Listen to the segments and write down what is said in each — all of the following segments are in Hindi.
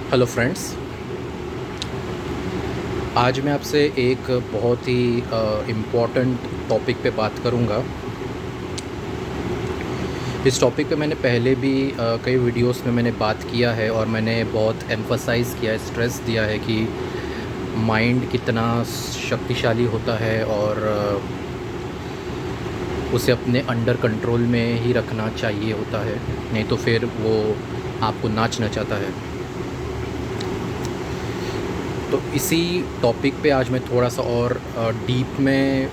Hello friends. आज मैं आपसे एक बहुत ही इम्पॉर्टेंट टॉपिक पे बात करूँगा। इस टॉपिक पे मैंने पहले भी कई वीडियोस में मैंने बात किया है और मैंने बहुत एम्फसाइज़ किया है, स्ट्रेस दिया है कि माइंड कितना शक्तिशाली होता है और उसे अपने अंडर कंट्रोल में ही रखना चाहिए होता है, नहीं तो फिर वो आपको नाच नचाता है। तो इसी टॉपिक पे आज मैं थोड़ा सा और डीप में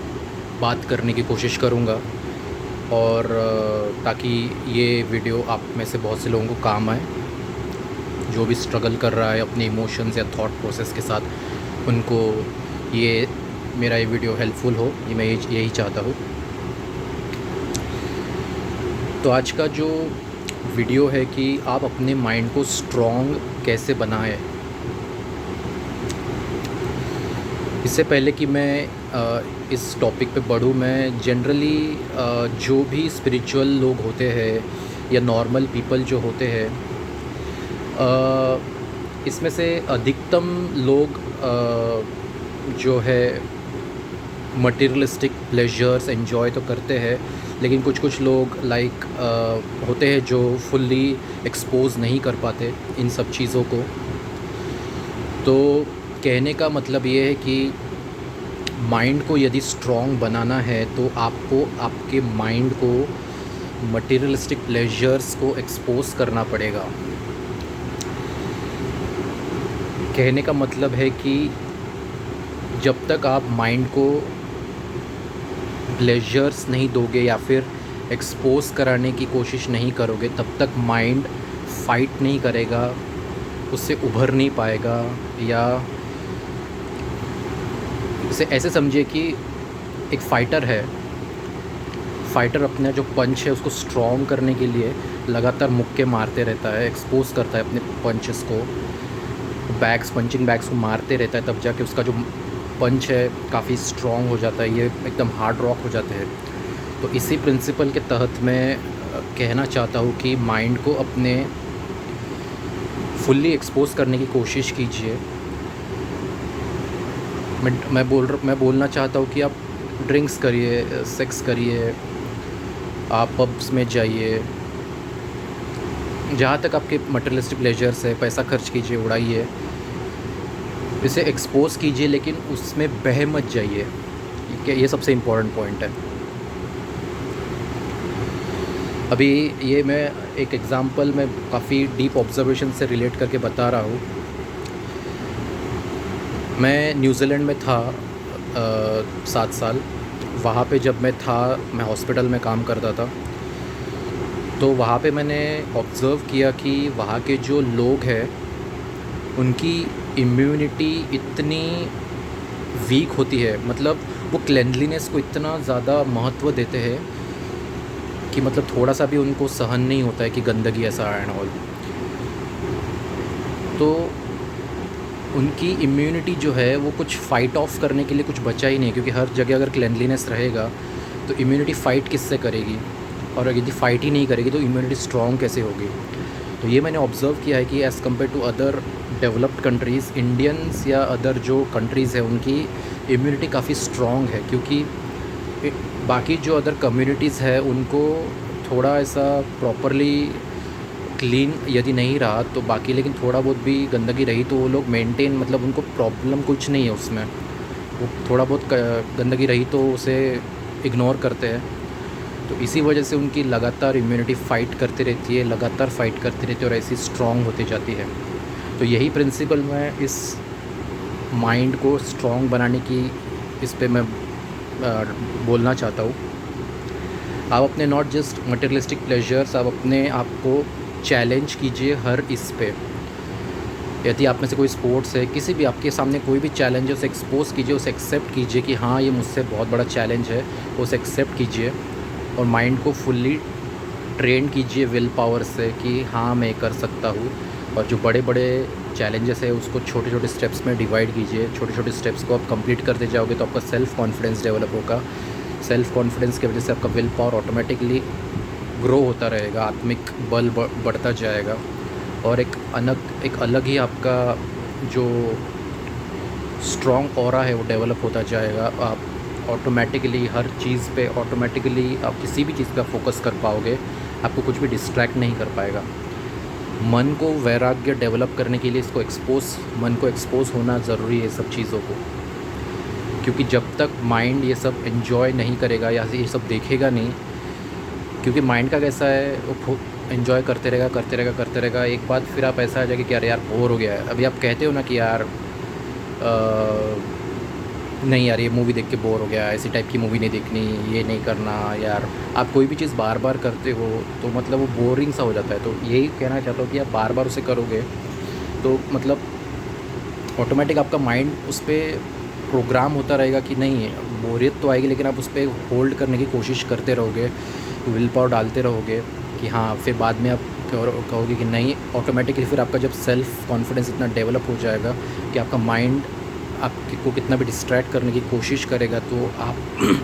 बात करने की कोशिश करूँगा और ताकि ये वीडियो आप में से बहुत से लोगों को काम आए, जो भी स्ट्रगल कर रहा है अपने इमोशंस या थॉट प्रोसेस के साथ, उनको ये मेरा ये वीडियो हेल्पफुल हो। ये मैं यही चाहता हूँ। तो आज का जो वीडियो है कि आप अपने माइंड को स्ट्रॉन्ग कैसे बनाएं। इससे पहले कि मैं इस टॉपिक पे बढ़ूँ, मैं जनरली जो भी स्पिरिचुअल लोग होते हैं या नॉर्मल पीपल जो होते हैं, इसमें से अधिकतम लोग जो है मटेरियलिस्टिक प्लेजर्स एंजॉय तो करते हैं, लेकिन कुछ कुछ लोग होते हैं जो फुल्ली एक्सपोज नहीं कर पाते इन सब चीज़ों को। तो कहने का मतलब ये है कि माइंड को यदि स्ट्रॉन्ग बनाना है तो आपको आपके माइंड को मटेरियलिस्टिक प्लेजर्स को एक्सपोज करना पड़ेगा। कहने का मतलब है कि जब तक आप माइंड को प्लेजर्स नहीं दोगे या फिर एक्सपोज कराने की कोशिश नहीं करोगे, तब तक माइंड फाइट नहीं करेगा, उससे उभर नहीं पाएगा। या इसे ऐसे समझिए कि एक फ़ाइटर है, फ़ाइटर अपना जो पंच है उसको स्ट्रॉन्ग करने के लिए लगातार मुक्के मारते रहता है, एक्सपोज करता है अपने पंचेस को, पंचिंग बैग्स को मारते रहता है, तब जाके उसका जो पंच है काफ़ी स्ट्रॉन्ग हो जाता है, ये एकदम हार्ड रॉक हो जाते हैं। तो इसी प्रिंसिपल के तहत मैं कहना चाहता हूँ कि माइंड को अपने फुल्ली एक्सपोज करने की कोशिश कीजिए। मैं बोलना चाहता हूँ कि आप ड्रिंक्स करिए, सेक्स करिए, आप पब्स में जाइए, जहाँ तक आपके मटेरियलिस्टिक प्लेजर्स है, पैसा खर्च कीजिए, उड़ाइए, इसे एक्सपोज कीजिए, लेकिन उसमें बह मत जाइए। ये सबसे इम्पोर्टेंट पॉइंट है। अभी ये मैं एक एग्ज़ाम्पल में काफ़ी डीप ऑब्जर्वेशन से रिलेट करके बता रहा हूँ। मैं न्यूजीलैंड में था 7 साल। वहाँ पे जब मैं था, मैं हॉस्पिटल में काम करता था, तो वहाँ पे मैंने ऑब्ज़र्व किया कि वहाँ के जो लोग हैं उनकी इम्यूनिटी इतनी वीक होती है, मतलब वो क्लेanलीनेस को इतना ज़्यादा महत्व देते हैं कि मतलब थोड़ा सा भी उनको सहन नहीं होता है कि गंदगी ऐसा एंड ऑल। तो उनकी इम्यूनिटी जो है वो कुछ फ़ाइट ऑफ करने के लिए कुछ बचा ही नहीं, क्योंकि हर जगह अगर क्लेanलीनेस रहेगा तो इम्यूनिटी फ़ाइट किससे करेगी, और यदि फ़ाइट ही नहीं करेगी तो इम्यूनिटी स्ट्रॉन्ग कैसे होगी। तो ये मैंने ऑब्ज़र्व किया है कि as compare to other developed countries, Indians या अदर जो कंट्रीज़ है उनकी इम्यूनिटी काफ़ी स्ट्रॉन्ग है, क्योंकि बाकी जो अदर कम्युनिटीज़ है उनको थोड़ा ऐसा प्रॉपरली क्लीन यदि नहीं रहा तो बाकी, लेकिन थोड़ा बहुत भी गंदगी रही तो वो लोग मेंटेन, मतलब उनको प्रॉब्लम कुछ नहीं है उसमें, वो थोड़ा बहुत गंदगी रही तो उसे इग्नोर करते हैं। तो इसी वजह से उनकी लगातार इम्यूनिटी फ़ाइट करती रहती है, लगातार फ़ाइट करती रहती है और ऐसी स्ट्रॉन्ग होती जाती है। तो यही प्रिंसिपल मैं इस माइंड को स्ट्रॉन्ग बनाने की इस पे मैं बोलना चाहता हूँ। आप अपने नॉट जस्ट मटेरियलिस्टिक प्लेजर्स, आप अपने आप को चैलेंज कीजिए हर इस पे। यदि आप में से कोई स्पोर्ट्स है, किसी भी आपके सामने कोई भी चैलेंज है, उसे एक्सपोज कीजिए, उसे एक्सेप्ट कीजिए कि हाँ ये मुझसे बहुत बड़ा चैलेंज है, उसे एक्सेप्ट कीजिए और माइंड को फुल्ली ट्रेन कीजिए विल पावर से कि हाँ मैं कर सकता हूँ। और जो बड़े बड़े चैलेंजेस है उसको छोटे छोटे स्टेप्स में डिवाइड कीजिए। छोटे छोटे स्टेप्स को आप कंप्लीट करते जाओगे तो आपका सेल्फ़ कॉन्फिडेंस डेवलप होगा। सेल्फ़ कॉन्फिडेंस की वजह से आपका विल पावर ऑटोमेटिकली ग्रो होता रहेगा, आत्मिक बल बढ़ता जाएगा और एक अलग ही आपका जो स्ट्रॉन्ग ऑरा है वो डेवलप होता जाएगा। आप ऑटोमेटिकली हर चीज़ पे ऑटोमेटिकली आप किसी भी चीज़ का फोकस कर पाओगे, आपको कुछ भी डिस्ट्रैक्ट नहीं कर पाएगा। मन को वैराग्य डेवलप करने के लिए मन को एक्सपोज होना ज़रूरी है सब चीज़ों को, क्योंकि जब तक माइंड ये सब एंजॉय नहीं करेगा या ये सब देखेगा नहीं, क्योंकि माइंड का कैसा है वो एंजॉय करते रहेगा। एक बात फिर आप ऐसा आ जाएगा कि यार बोर हो गया है। अभी आप कहते हो ना कि यार नहीं यार ये मूवी देख के बोर हो गया, ऐसी टाइप की मूवी नहीं देखनी, ये नहीं करना यार। आप कोई भी चीज़ बार बार करते हो तो मतलब वो बोरिंग सा हो जाता है। तो यही कहना चाहता हूँ कि आप बार बार उसे करोगे तो मतलब ऑटोमेटिक आपका माइंड उस पर प्रोग्राम होता रहेगा कि नहीं बोरियत तो आएगी, लेकिन आप उस पर होल्ड करने की कोशिश करते रहोगे, विल पावर डालते रहोगे कि हाँ, फिर बाद में आप कहोगे कि नहीं। ऑटोमेटिकली फिर आपका जब सेल्फ़ कॉन्फिडेंस इतना डेवलप हो जाएगा कि आपका माइंड आपको कितना भी डिस्ट्रैक्ट करने की कोशिश करेगा तो आप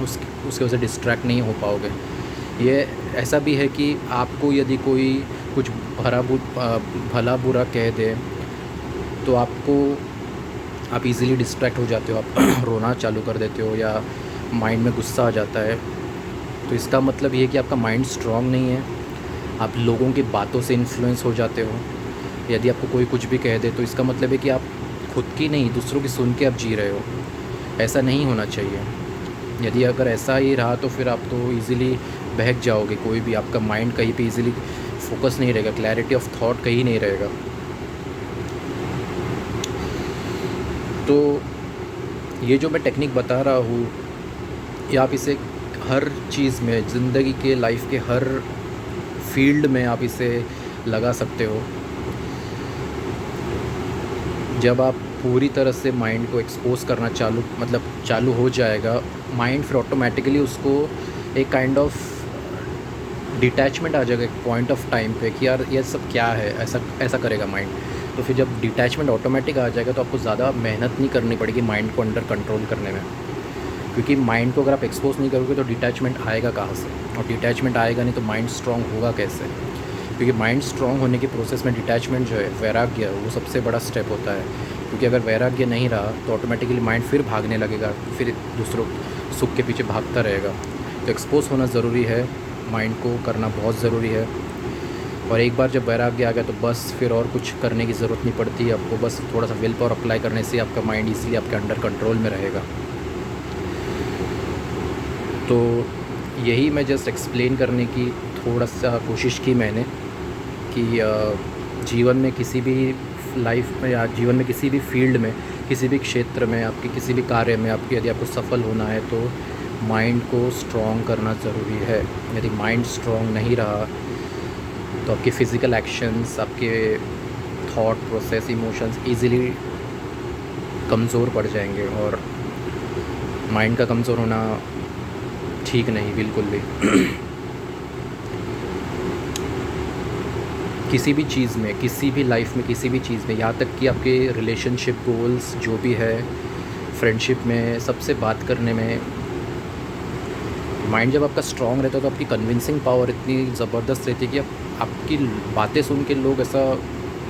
उसकी वजह से डिस्ट्रैक्ट नहीं हो पाओगे। ये ऐसा भी है कि आपको यदि कोई कुछ भला बुरा कह दे तो आप इजीली डिस्ट्रैक्ट हो जाते हो, आप रोना चालू कर देते हो या माइंड में गुस्सा आ जाता है। तो इसका मतलब ये है कि आपका माइंड स्ट्रॉन्ग नहीं है, आप लोगों की बातों से इन्फ्लुएंस हो जाते हो। यदि आपको कोई कुछ भी कह दे तो इसका मतलब है कि आप खुद की नहीं दूसरों की सुन के आप जी रहे हो। ऐसा नहीं होना चाहिए। यदि अगर ऐसा ही रहा तो फिर आप तो इजीली बहक जाओगे, कोई भी आपका माइंड कहीं पे इजीली फोकस नहीं रहेगा, क्लैरिटी ऑफ थॉट कहीं नहीं रहेगा। तो ये जो मैं टेक्निक बता रहा हूँ ये आप इसे हर चीज़ में, ज़िंदगी के लाइफ के हर फील्ड में आप इसे लगा सकते हो। जब आप पूरी तरह से माइंड को एक्सपोज करना चालू हो जाएगा, माइंड फिर ऑटोमेटिकली उसको एक काइंड ऑफ डिटैचमेंट आ जाएगा एक पॉइंट ऑफ टाइम पे कि यार ये सब क्या है, ऐसा करेगा माइंड। तो फिर जब डिटैचमेंट ऑटोमेटिक आ जाएगा तो आपको ज़्यादा मेहनत नहीं करनी पड़ेगी माइंड को अंडर कंट्रोल करने में, क्योंकि माइंड को अगर आप एक्सपोज नहीं करोगे तो डिटैचमेंट आएगा कहाँ से, और डिटैचमेंट आएगा नहीं तो माइंड स्ट्रॉन्ग होगा कैसे। क्योंकि माइंड स्ट्रॉन्ग होने के प्रोसेस में डिटैचमेंट जो है, वैराग्य, वो सबसे बड़ा स्टेप होता है। क्योंकि अगर वैराग्य नहीं रहा तो ऑटोमेटिकली माइंड फिर भागने लगेगा, फिर दूसरों सुख के पीछे भागता रहेगा। तो एक्सपोज होना ज़रूरी है, माइंड को करना बहुत ज़रूरी है। और एक बार जब वैराग्य आ गया तो बस फिर और कुछ करने की ज़रूरत नहीं पड़ती आपको, बस थोड़ा सा विल पावर अप्लाई करने से आपका माइंड ईज़िली आपके अंडर कंट्रोल में रहेगा। तो यही मैं जस्ट एक्सप्लेन करने की थोड़ा सा कोशिश की मैंने कि जीवन में किसी भी लाइफ में या जीवन में किसी भी फील्ड में, किसी भी क्षेत्र में, आपके किसी भी कार्य में यदि आपको सफल होना है तो माइंड को स्ट्रॉन्ग करना ज़रूरी है। यदि माइंड स्ट्रॉन्ग नहीं रहा तो आपके फ़िज़िकल एक्शंस, आपके थॉट प्रोसेस, इमोशंस ईज़िली कमज़ोर पड़ जाएंगे। और माइंड का कमज़ोर होना ठीक नहीं, बिल्कुल भी। किसी भी चीज़ में, किसी भी लाइफ में, किसी भी चीज़ में, यहाँ तक कि आपके रिलेशनशिप गोल्स जो भी है, फ्रेंडशिप में, सबसे बात करने में, माइंड जब आपका स्ट्रॉन्ग रहता है तो आपकी कन्विंसिंग पावर इतनी ज़बरदस्त रहती है कि आपकी बातें सुन के लोग ऐसा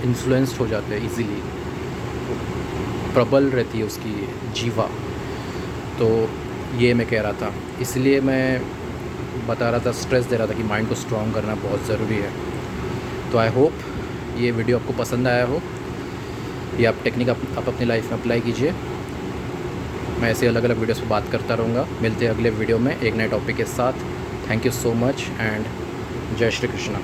इन्फ्लुएंस्ड हो जाते हैं इजीली, प्रबल रहती है उसकी जीवा। तो ये मैं कह रहा था, इसलिए मैं बता रहा था, स्ट्रेस दे रहा था कि माइंड को स्ट्रॉन्ग करना बहुत ज़रूरी है। तो आई होप ये वीडियो आपको पसंद आया हो, ये आप टेक्निक आप अपनी लाइफ में अप्लाई कीजिए। मैं ऐसे अलग अलग वीडियोस पे बात करता रहूँगा। मिलते हैं अगले वीडियो में एक नए टॉपिक के साथ। Thank you so much and जय श्री कृष्णा।